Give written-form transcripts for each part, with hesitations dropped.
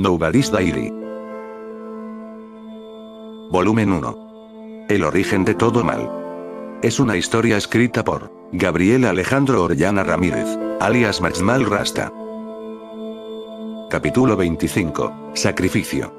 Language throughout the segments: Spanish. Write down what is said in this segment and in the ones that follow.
Nobody's Diary. Volumen 1. El origen de todo mal. Es una historia escrita por Gabriel Alejandro Orellana Ramírez, alias Maxmal Rasta. Capítulo 25. Sacrificio.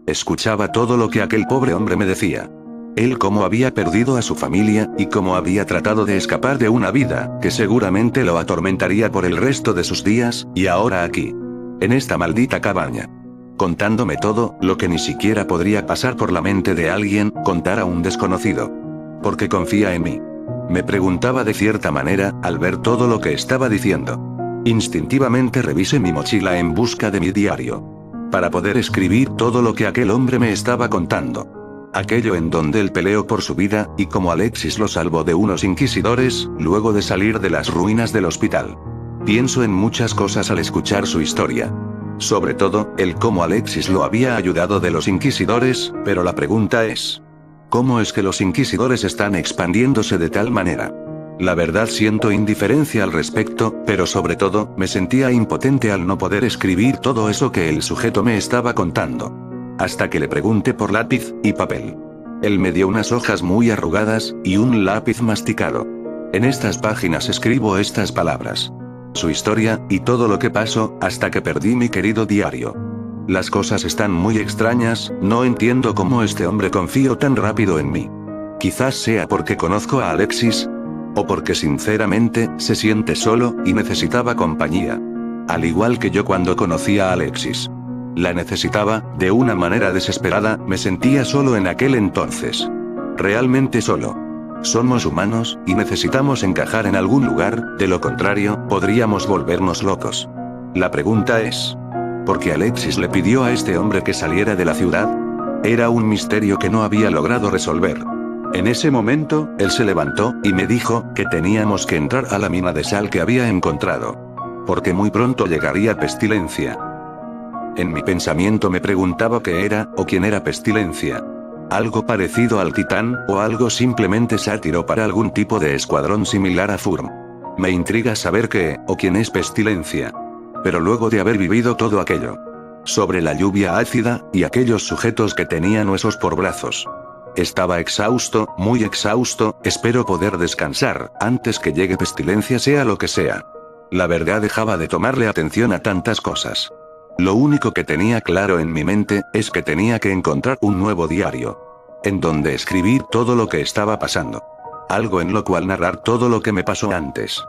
Escuchaba todo lo que aquel pobre hombre me decía. Él cómo había perdido a su familia, y cómo había tratado de escapar de una vida, que seguramente lo atormentaría por el resto de sus días, y ahora aquí. En esta maldita cabaña. Contándome todo, lo que ni siquiera podría pasar por la mente de alguien, contar a un desconocido. Porque confía en mí. Me preguntaba de cierta manera, al ver todo lo que estaba diciendo. Instintivamente revisé mi mochila en busca de mi diario. Para poder escribir todo lo que aquel hombre me estaba contando. Aquello en donde él peleó por su vida, y cómo Alexis lo salvó de unos inquisidores, luego de salir de las ruinas del hospital. Pienso en muchas cosas al escuchar su historia. Sobre todo, el cómo Alexis lo había ayudado de los inquisidores, pero la pregunta es: ¿cómo es que los inquisidores están expandiéndose de tal manera? La verdad siento indiferencia al respecto, pero sobre todo, me sentía impotente al no poder escribir todo eso que el sujeto me estaba contando. Hasta que le pregunté por lápiz y papel. Él me dio unas hojas muy arrugadas, y un lápiz masticado. En estas páginas escribo estas palabras. Su historia, y todo lo que pasó, hasta que perdí mi querido diario. Las cosas están muy extrañas, no entiendo cómo este hombre confió tan rápido en mí. Quizás sea porque conozco a Alexis, o porque sinceramente, se siente solo, y necesitaba compañía. Al igual que yo cuando conocí a Alexis. La necesitaba, de una manera desesperada, me sentía solo en aquel entonces. Realmente solo. Somos humanos, y necesitamos encajar en algún lugar, de lo contrario, podríamos volvernos locos. La pregunta es: ¿por qué Alexis le pidió a este hombre que saliera de la ciudad? Era un misterio que no había logrado resolver. En ese momento, él se levantó, y me dijo, que teníamos que entrar a la mina de sal que había encontrado. Porque muy pronto llegaría Pestilencia. En mi pensamiento me preguntaba qué era, o quién era Pestilencia. Algo parecido al Titán, o algo simplemente sátiro para algún tipo de escuadrón similar a Furm. Me intriga saber qué, o quién es Pestilencia. Pero luego de haber vivido todo aquello. Sobre la lluvia ácida, y aquellos sujetos que tenían huesos por brazos. Estaba exhausto, muy exhausto, espero poder descansar, antes que llegue Pestilencia sea lo que sea. La verdad dejaba de tomarle atención a tantas cosas. Lo único que tenía claro en mi mente, es que tenía que encontrar un nuevo diario. En donde escribir todo lo que estaba pasando. Algo en lo cual narrar todo lo que me pasó antes.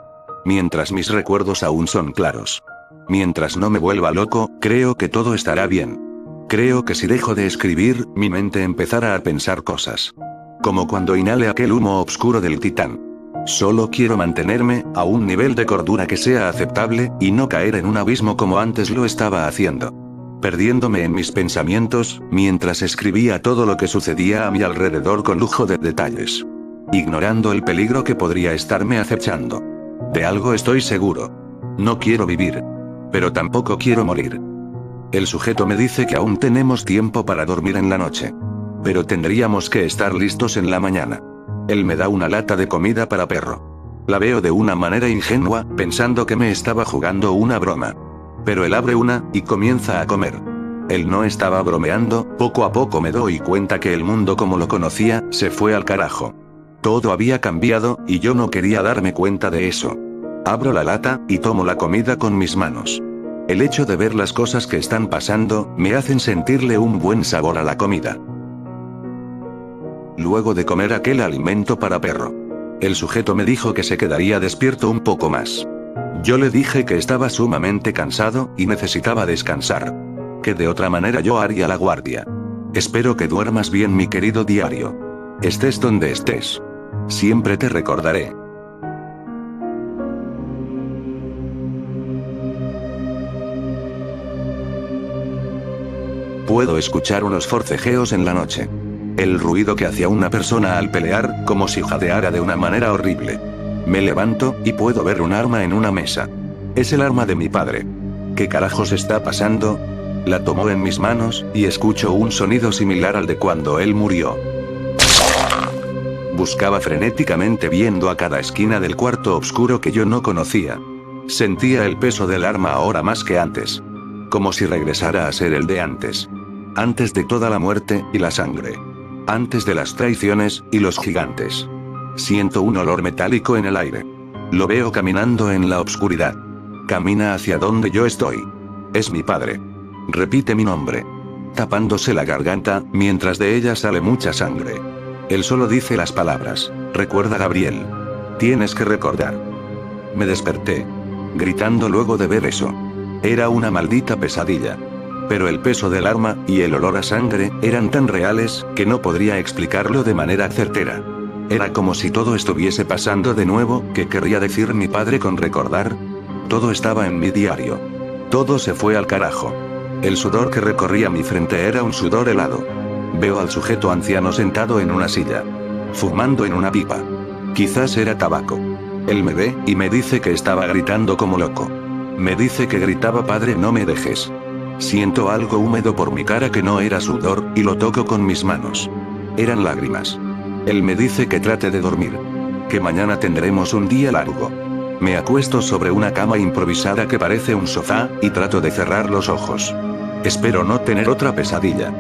Mientras mis recuerdos aún son claros. Mientras no me vuelva loco, creo que todo estará bien. Creo que si dejo de escribir, mi mente empezará a pensar cosas. Como cuando inhale aquel humo oscuro del Titán. Solo quiero mantenerme, a un nivel de cordura que sea aceptable, y no caer en un abismo como antes lo estaba haciendo. Perdiéndome en mis pensamientos, mientras escribía todo lo que sucedía a mi alrededor con lujo de detalles. Ignorando el peligro que podría estarme acechando. De algo estoy seguro. No quiero vivir. Pero tampoco quiero morir. El sujeto me dice que aún tenemos tiempo para dormir en la noche. Pero tendríamos que estar listos en la mañana. Él me da una lata de comida para perro. La veo de una manera ingenua, pensando que me estaba jugando una broma. Pero él abre una, y comienza a comer. Él no estaba bromeando, poco a poco me doy cuenta que el mundo como lo conocía, se fue al carajo. Todo había cambiado, y yo no quería darme cuenta de eso. Abro la lata, y tomo la comida con mis manos. El hecho de ver las cosas que están pasando, me hacen sentirle un buen sabor a la comida. Luego de comer aquel alimento para perro. El sujeto me dijo que se quedaría despierto un poco más. Yo le dije que estaba sumamente cansado, y necesitaba descansar. Que de otra manera yo haría la guardia. Espero que duermas bien, mi querido diario. Estés donde estés. Siempre te recordaré. Puedo escuchar unos forcejeos en la noche. El ruido que hacía una persona al pelear, como si jadeara de una manera horrible. Me levanto, y puedo ver un arma en una mesa. Es el arma de mi padre. ¿Qué carajos está pasando? La tomo en mis manos, y escucho un sonido similar al de cuando él murió. Buscaba frenéticamente viendo a cada esquina del cuarto oscuro que yo no conocía. Sentía el peso del arma ahora más que antes. Como si regresara a ser el de antes. Antes de toda la muerte y la sangre. Antes de las traiciones y los gigantes. Siento un olor metálico en el aire. Lo veo caminando en la oscuridad. Camina hacia donde yo estoy. Es mi padre. Repite mi nombre. Tapándose la garganta, mientras de ella sale mucha sangre. Él solo dice las palabras. Recuerda, Gabriel. Tienes que recordar. Me desperté. Gritando luego de ver eso. Era una maldita pesadilla. Pero el peso del arma, y el olor a sangre, eran tan reales, que no podría explicarlo de manera certera. Era como si todo estuviese pasando de nuevo, ¿qué querría decir mi padre con recordar? Todo estaba en mi diario. Todo se fue al carajo. El sudor que recorría mi frente era un sudor helado. Veo al sujeto anciano sentado en una silla. Fumando en una pipa. Quizás era tabaco. Él me ve, y me dice que estaba gritando como loco. Me dice que gritaba: padre, no me dejes. Siento algo húmedo por mi cara que no era sudor, y lo toco con mis manos. Eran lágrimas. Él me dice que trate de dormir. Que mañana tendremos un día largo. Me acuesto sobre una cama improvisada que parece un sofá, y trato de cerrar los ojos. Espero no tener otra pesadilla.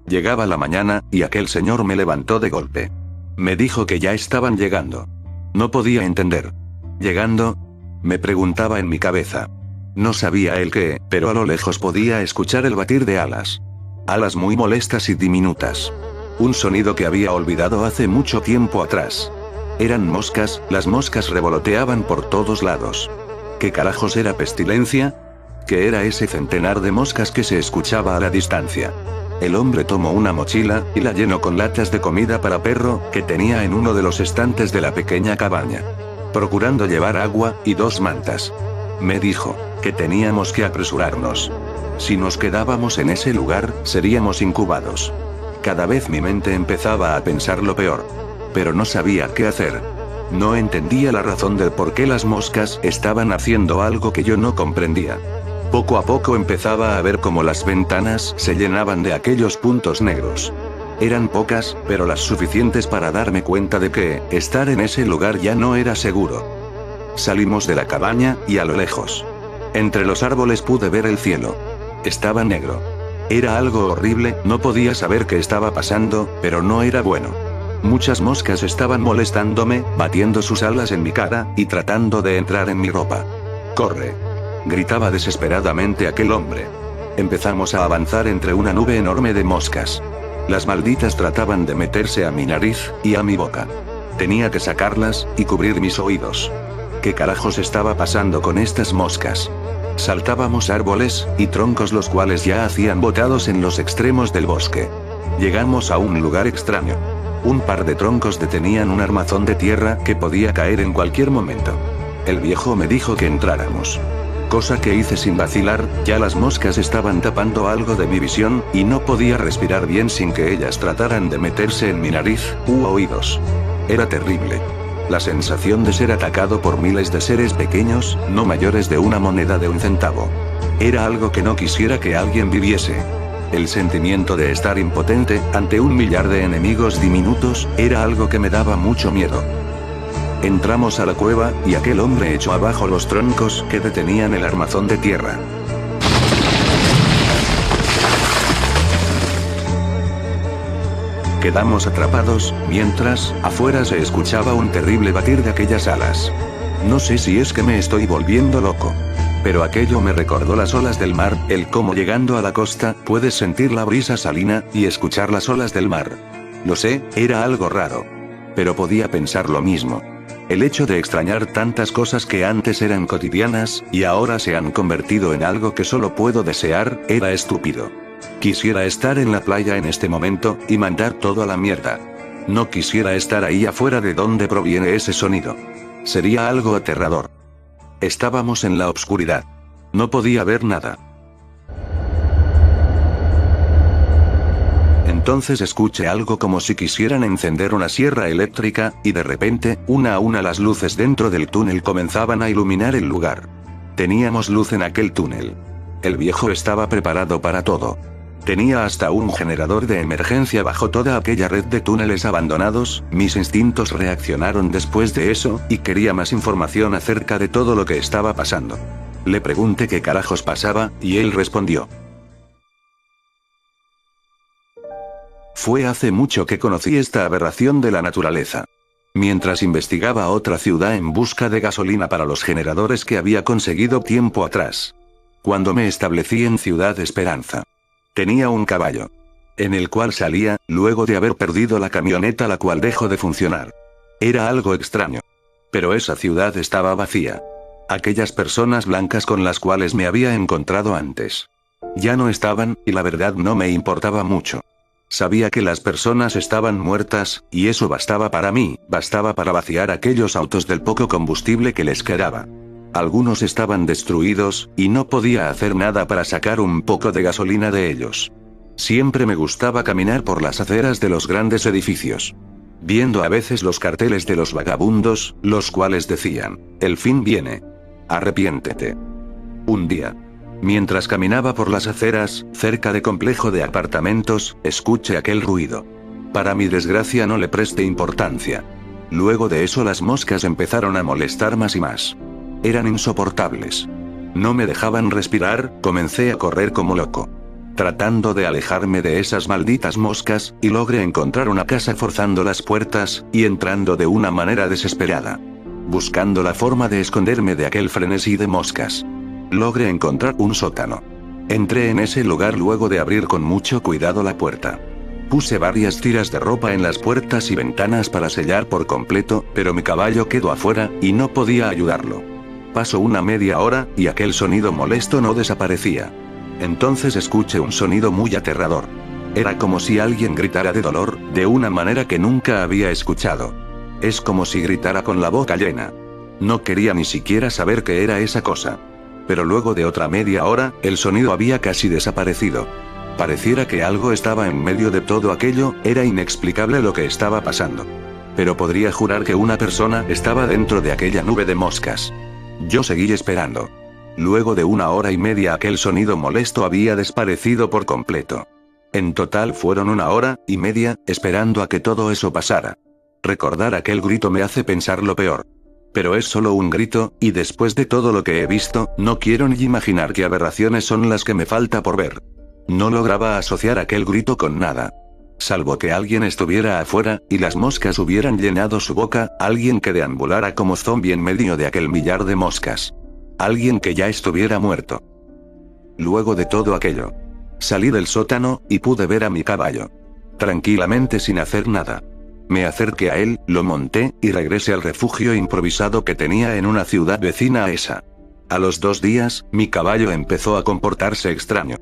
Llegaba la mañana, y aquel señor me levantó de golpe. Me dijo que ya estaban llegando. No podía entender. ¿Llegando? Me preguntaba en mi cabeza. No sabía el qué, pero a lo lejos podía escuchar el batir de alas. Alas muy molestas y diminutas. Un sonido que había olvidado hace mucho tiempo atrás. Eran moscas, las moscas revoloteaban por todos lados. ¿Qué carajos era pestilencia? ¿Qué era ese centenar de moscas que se escuchaba a la distancia? El hombre tomó una mochila, y la llenó con latas de comida para perro, que tenía en uno de los estantes de la pequeña cabaña. Procurando llevar agua, y 2 mantas. Me dijo, que teníamos que apresurarnos. Si nos quedábamos en ese lugar, seríamos incubados. Cada vez mi mente empezaba a pensar lo peor. Pero no sabía qué hacer. No entendía la razón del por qué las moscas estaban haciendo algo que yo no comprendía. Poco a poco empezaba a ver cómo las ventanas se llenaban de aquellos puntos negros. Eran pocas, pero las suficientes para darme cuenta de que estar en ese lugar ya no era seguro. Salimos de la cabaña, y a lo lejos. Entre los árboles pude ver el cielo. Estaba negro. Era algo horrible, no podía saber qué estaba pasando, pero no era bueno. Muchas moscas estaban molestándome, batiendo sus alas en mi cara, y tratando de entrar en mi ropa. ¡Corre!, gritaba desesperadamente aquel hombre. Empezamos a avanzar entre una nube enorme de moscas. Las malditas trataban de meterse a mi nariz, y a mi boca. Tenía que sacarlas, y cubrir mis oídos. ¿Qué carajos estaba pasando con estas moscas? Saltábamos árboles, y troncos los cuales ya hacían botados en los extremos del bosque. Llegamos a un lugar extraño. Un par de troncos detenían un armazón de tierra que podía caer en cualquier momento. El viejo me dijo que entráramos. Cosa que hice sin vacilar, ya las moscas estaban tapando algo de mi visión, y no podía respirar bien sin que ellas trataran de meterse en mi nariz, u oídos. Era terrible. La sensación de ser atacado por miles de seres pequeños, no mayores de una moneda de 1 centavo. Era algo que no quisiera que alguien viviese. El sentimiento de estar impotente, ante 1 millar de enemigos diminutos, era algo que me daba mucho miedo. Entramos a la cueva, y aquel hombre echó abajo los troncos que detenían el armazón de tierra. Quedamos atrapados, mientras, afuera se escuchaba un terrible batir de aquellas alas. No sé si es que me estoy volviendo loco. Pero aquello me recordó las olas del mar, el cómo llegando a la costa, puedes sentir la brisa salina, y escuchar las olas del mar. Lo sé, era algo raro. Pero podía pensar lo mismo. El hecho de extrañar tantas cosas que antes eran cotidianas, y ahora se han convertido en algo que solo puedo desear, era estúpido. Quisiera estar en la playa en este momento, y mandar todo a la mierda. No quisiera estar ahí afuera de donde proviene ese sonido. Sería algo aterrador. Estábamos en la oscuridad. No podía ver nada. Entonces escuché algo como si quisieran encender una sierra eléctrica, y de repente, una a una las luces dentro del túnel comenzaban a iluminar el lugar. Teníamos luz en aquel túnel. El viejo estaba preparado para todo. Tenía hasta un generador de emergencia bajo toda aquella red de túneles abandonados. Mis instintos reaccionaron después de eso, y quería más información acerca de todo lo que estaba pasando. Le pregunté qué carajos pasaba, y él respondió: fue hace mucho que conocí esta aberración de la naturaleza. Mientras investigaba otra ciudad en busca de gasolina para los generadores que había conseguido tiempo atrás. Cuando me establecí en Ciudad Esperanza. Tenía un caballo. En el cual salía, luego de haber perdido la camioneta la cual dejó de funcionar. Era algo extraño. Pero esa ciudad estaba vacía. Aquellas personas blancas con las cuales me había encontrado antes. Ya no estaban, y la verdad no me importaba mucho. Sabía que las personas estaban muertas, y eso bastaba para mí, bastaba para vaciar aquellos autos del poco combustible que les quedaba. Algunos estaban destruidos, y no podía hacer nada para sacar un poco de gasolina de ellos. Siempre me gustaba caminar por las aceras de los grandes edificios. Viendo a veces los carteles de los vagabundos, los cuales decían: el fin viene. Arrepiéntete. Un día, mientras caminaba por las aceras, cerca de complejo de apartamentos, escuché aquel ruido. Para mi desgracia no le presté importancia. Luego de eso las moscas empezaron a molestar más y más. Eran insoportables. No me dejaban respirar, comencé a correr como loco. Tratando de alejarme de esas malditas moscas, y logré encontrar una casa forzando las puertas, y entrando de una manera desesperada. Buscando la forma de esconderme de aquel frenesí de moscas. Logré encontrar un sótano. Entré en ese lugar luego de abrir con mucho cuidado la puerta. Puse varias tiras de ropa en las puertas y ventanas para sellar por completo, pero mi caballo quedó afuera, y no podía ayudarlo. Pasó una media hora, y aquel sonido molesto no desaparecía. Entonces escuché un sonido muy aterrador. Era como si alguien gritara de dolor, de una manera que nunca había escuchado. Es como si gritara con la boca llena. No quería ni siquiera saber qué era esa cosa. Pero luego de otra media hora, el sonido había casi desaparecido. Pareciera que algo estaba en medio de todo aquello, era inexplicable lo que estaba pasando. Pero podría jurar que una persona estaba dentro de aquella nube de moscas. Yo seguí esperando. Luego de una hora y media aquel sonido molesto había desaparecido por completo. En total fueron una hora y media, esperando a que todo eso pasara. Recordar aquel grito me hace pensar lo peor. Pero es solo un grito, y después de todo lo que he visto, no quiero ni imaginar qué aberraciones son las que me falta por ver. No lograba asociar aquel grito con nada. Salvo que alguien estuviera afuera, y las moscas hubieran llenado su boca, alguien que deambulara como zombie en medio de aquel millar de moscas. Alguien que ya estuviera muerto. Luego de todo aquello, salí del sótano, y pude ver a mi caballo. Tranquilamente sin hacer nada. Me acerqué a él, lo monté, y regresé al refugio improvisado que tenía en una ciudad vecina a esa. A los 2 días, mi caballo empezó a comportarse extraño.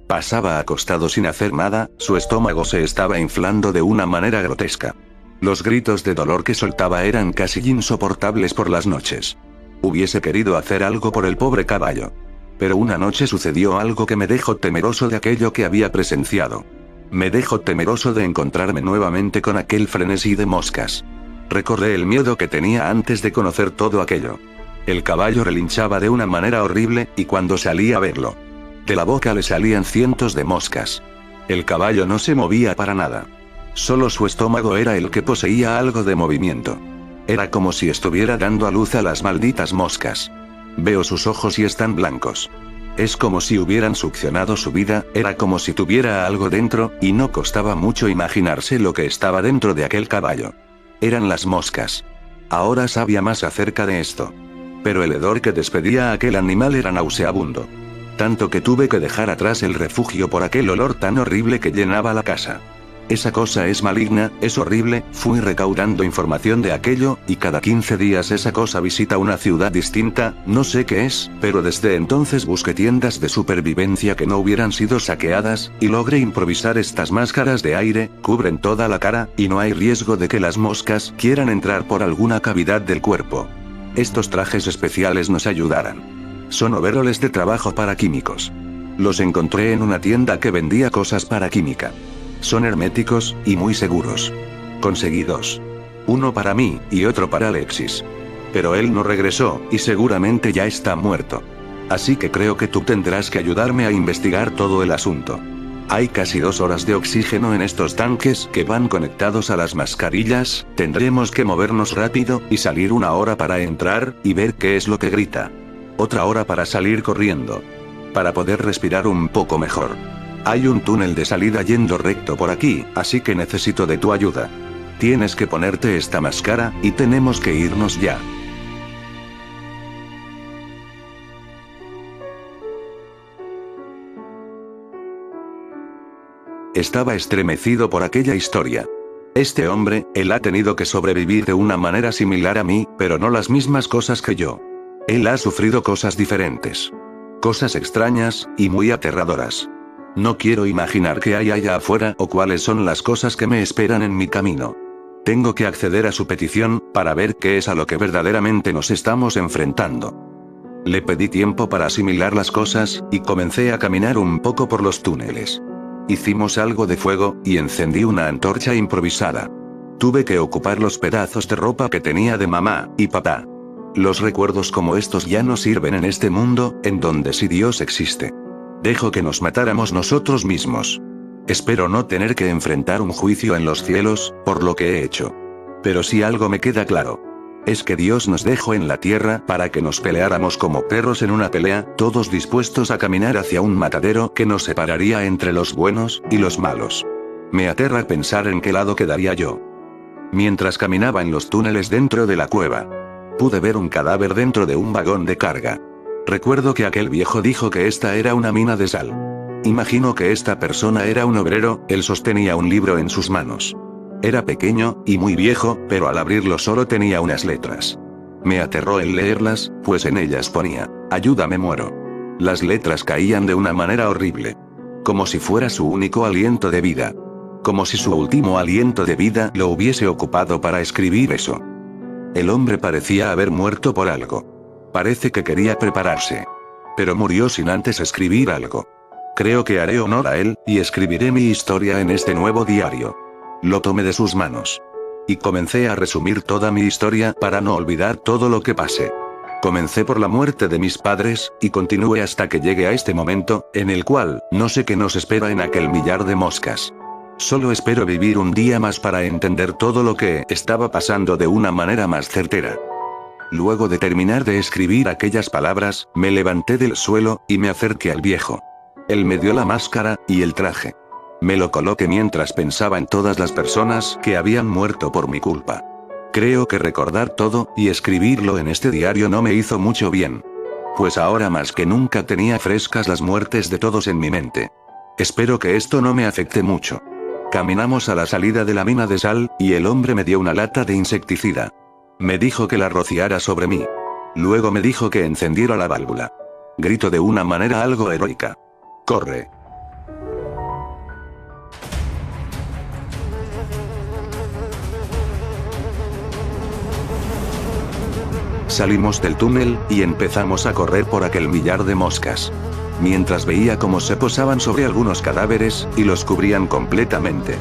Pasaba acostado sin hacer nada, su estómago se estaba inflando de una manera grotesca. Los gritos de dolor que soltaba eran casi insoportables por las noches. Hubiese querido hacer algo por el pobre caballo. Pero una noche sucedió algo que me dejó temeroso de aquello que había presenciado. Me dejó temeroso de encontrarme nuevamente con aquel frenesí de moscas. Recordé el miedo que tenía antes de conocer todo aquello. El caballo relinchaba de una manera horrible, y cuando salí a verlo, de la boca le salían cientos de moscas. El caballo no se movía para nada. Solo su estómago era el que poseía algo de movimiento. Era como si estuviera dando a luz a las malditas moscas. Veo sus ojos y están blancos. Es como si hubieran succionado su vida, era como si tuviera algo dentro, y no costaba mucho imaginarse lo que estaba dentro de aquel caballo. Eran las moscas. Ahora sabía más acerca de esto. Pero el hedor que despedía aquel animal era nauseabundo. Tanto que tuve que dejar atrás el refugio por aquel olor tan horrible que llenaba la casa. Esa cosa es maligna, es horrible, fui recaudando información de aquello, y cada 15 días esa cosa visita una ciudad distinta, no sé qué es, pero desde entonces busqué tiendas de supervivencia que no hubieran sido saqueadas, y logré improvisar estas máscaras de aire, cubren toda la cara, y no hay riesgo de que las moscas quieran entrar por alguna cavidad del cuerpo. Estos trajes especiales nos ayudarán. Son overoles de trabajo para químicos. Los encontré en una tienda que vendía cosas para química. Son herméticos, y muy seguros. Conseguí 2. Uno para mí, y otro para Alexis. Pero él no regresó, y seguramente ya está muerto. Así que creo que tú tendrás que ayudarme a investigar todo el asunto. Hay casi 2 horas de oxígeno en estos tanques que van conectados a las mascarillas, tendremos que movernos rápido y salir 1 hora para entrar y ver qué es lo que grita. Otra hora para salir corriendo. Para poder respirar un poco mejor. Hay un túnel de salida yendo recto por aquí, así que necesito de tu ayuda. Tienes que ponerte esta máscara, y tenemos que irnos ya. Estaba estremecido por aquella historia. Este hombre, él ha tenido que sobrevivir de una manera similar a mí, pero no las mismas cosas que yo. Él ha sufrido cosas diferentes. Cosas extrañas, y muy aterradoras. No quiero imaginar qué hay allá afuera o cuáles son las cosas que me esperan en mi camino. Tengo que acceder a su petición, para ver qué es a lo que verdaderamente nos estamos enfrentando. Le pedí tiempo para asimilar las cosas, y comencé a caminar un poco por los túneles. Hicimos algo de fuego, y encendí una antorcha improvisada. Tuve que ocupar los pedazos de ropa que tenía de mamá y papá. Los recuerdos como estos ya no sirven en este mundo, en donde sí Dios existe. Dejo que nos matáramos nosotros mismos. Espero no tener que enfrentar un juicio en los cielos, por lo que he hecho. Pero si algo me queda claro. Es que Dios nos dejó en la tierra para que nos peleáramos como perros en una pelea, todos dispuestos a caminar hacia un matadero que nos separaría entre los buenos y los malos. Me aterra pensar en qué lado quedaría yo. Mientras caminaba en los túneles dentro de la cueva, pude ver un cadáver dentro de un vagón de carga. Recuerdo que aquel viejo dijo que esta era una mina de sal. Imagino que esta persona era un obrero, él sostenía un libro en sus manos. Era pequeño, y muy viejo, pero al abrirlo solo tenía unas letras. Me aterró el leerlas, pues en ellas ponía, ayúdame muero. Las letras caían de una manera horrible. Como si fuera su único aliento de vida. Como si su último aliento de vida lo hubiese ocupado para escribir eso. El hombre parecía haber muerto por algo. Parece que quería prepararse. Pero murió sin antes escribir algo. Creo que haré honor a él, y escribiré mi historia en este nuevo diario. Lo tomé de sus manos. Y comencé a resumir toda mi historia para no olvidar todo lo que pasé. Comencé por la muerte de mis padres, y continué hasta que llegué a este momento, en el cual, no sé qué nos espera en aquel millar de moscas. Solo espero vivir un día más para entender todo lo que estaba pasando de una manera más certera. Luego de terminar de escribir aquellas palabras, me levanté del suelo, y me acerqué al viejo. Él me dio la máscara, y el traje. Me lo coloqué mientras pensaba en todas las personas que habían muerto por mi culpa. Creo que recordar todo, y escribirlo en este diario no me hizo mucho bien. Pues ahora más que nunca tenía frescas las muertes de todos en mi mente. Espero que esto no me afecte mucho. Caminamos a la salida de la mina de sal, y el hombre me dio una lata de insecticida. Me dijo que la rociara sobre mí. Luego me dijo que encendiera la válvula. Grito de una manera algo heroica. ¡Corre! Salimos del túnel, y empezamos a correr por aquel millar de moscas. Mientras veía cómo se posaban sobre algunos cadáveres, y los cubrían completamente.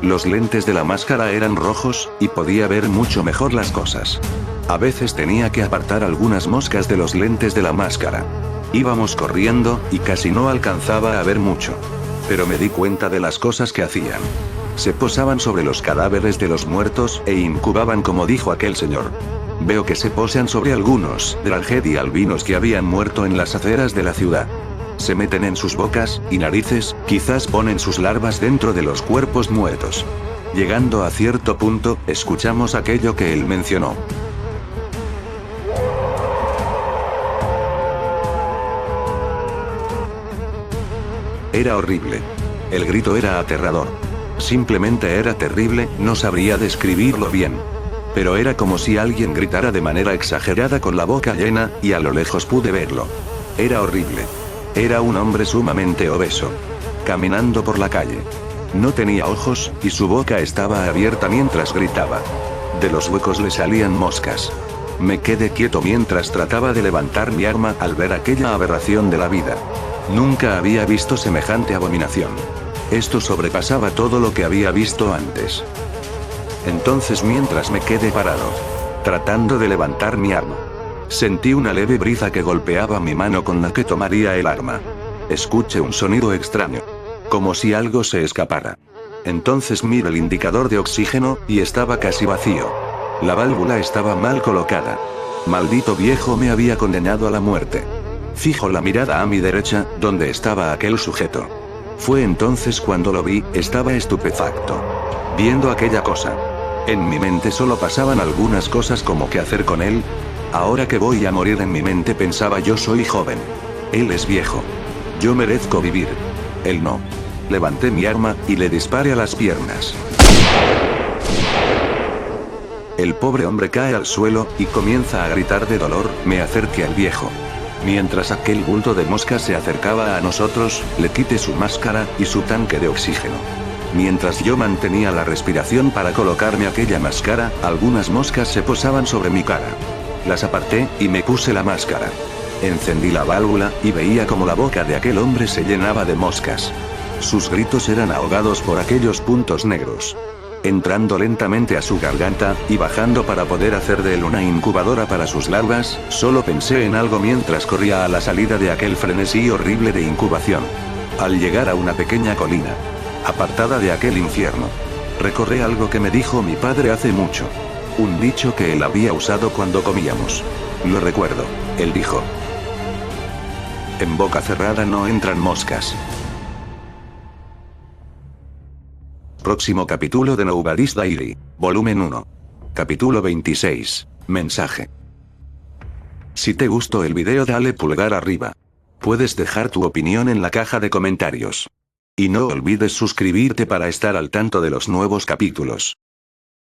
Los lentes de la máscara eran rojos, y podía ver mucho mejor las cosas. A veces tenía que apartar algunas moscas de los lentes de la máscara. Íbamos corriendo, y casi no alcanzaba a ver mucho. Pero me di cuenta de las cosas que hacían. Se posaban sobre los cadáveres de los muertos, e incubaban como dijo aquel señor. Veo que se posan sobre algunos draghead y albinos que habían muerto en las aceras de la ciudad. Se meten en sus bocas y narices, quizás ponen sus larvas dentro de los cuerpos muertos. Llegando a cierto punto, escuchamos aquello que él mencionó. Era horrible. El grito era aterrador. Simplemente era terrible, no sabría describirlo bien. Pero era como si alguien gritara de manera exagerada con la boca llena, y a lo lejos pude verlo. Era horrible. Era un hombre sumamente obeso. Caminando por la calle. No tenía ojos, y su boca estaba abierta mientras gritaba. De los huecos le salían moscas. Me quedé quieto mientras trataba de levantar mi arma al ver aquella aberración de la vida. Nunca había visto semejante abominación. Esto sobrepasaba todo lo que había visto antes. Entonces mientras me quedé parado, tratando de levantar mi arma, sentí una leve brisa que golpeaba mi mano con la que tomaría el arma. Escuché un sonido extraño. como si algo se escapara. Entonces miré el indicador de oxígeno, y estaba casi vacío. La válvula estaba mal colocada. Maldito viejo me había condenado a la muerte. Fijo la mirada a mi derecha, donde estaba aquel sujeto. Fue entonces cuando lo vi, estaba estupefacto. Viendo aquella cosa. En mi mente solo pasaban algunas cosas como qué hacer con él. Ahora que voy a morir en mi mente pensaba yo soy joven. Él es viejo. Yo merezco vivir. Él no. Levanté mi arma, y le disparé a las piernas. El pobre hombre cae al suelo, y comienza a gritar de dolor. Me acerqué al viejo. Mientras aquel bulto de moscas se acercaba a nosotros, le quité su máscara, y su tanque de oxígeno. Mientras yo mantenía la respiración para colocarme aquella máscara, algunas moscas se posaban sobre mi cara. Las aparté, y me puse la máscara. Encendí la válvula, y veía como la boca de aquel hombre se llenaba de moscas. Sus gritos eran ahogados por aquellos puntos negros. Entrando lentamente a su garganta, y bajando para poder hacer de él una incubadora para sus larvas, solo pensé en algo mientras corría a la salida de aquel frenesí horrible de incubación. Al llegar a una pequeña colina, apartada de aquel infierno, recordé algo que me dijo mi padre hace mucho. Un dicho que él había usado cuando comíamos. Lo recuerdo. Él dijo: en boca cerrada no entran moscas. Próximo capítulo de Nobody's Diary, volumen 1. Capítulo 26. Mensaje. Si te gustó el video dale pulgar arriba. Puedes dejar tu opinión en la caja de comentarios. Y no olvides suscribirte para estar al tanto de los nuevos capítulos.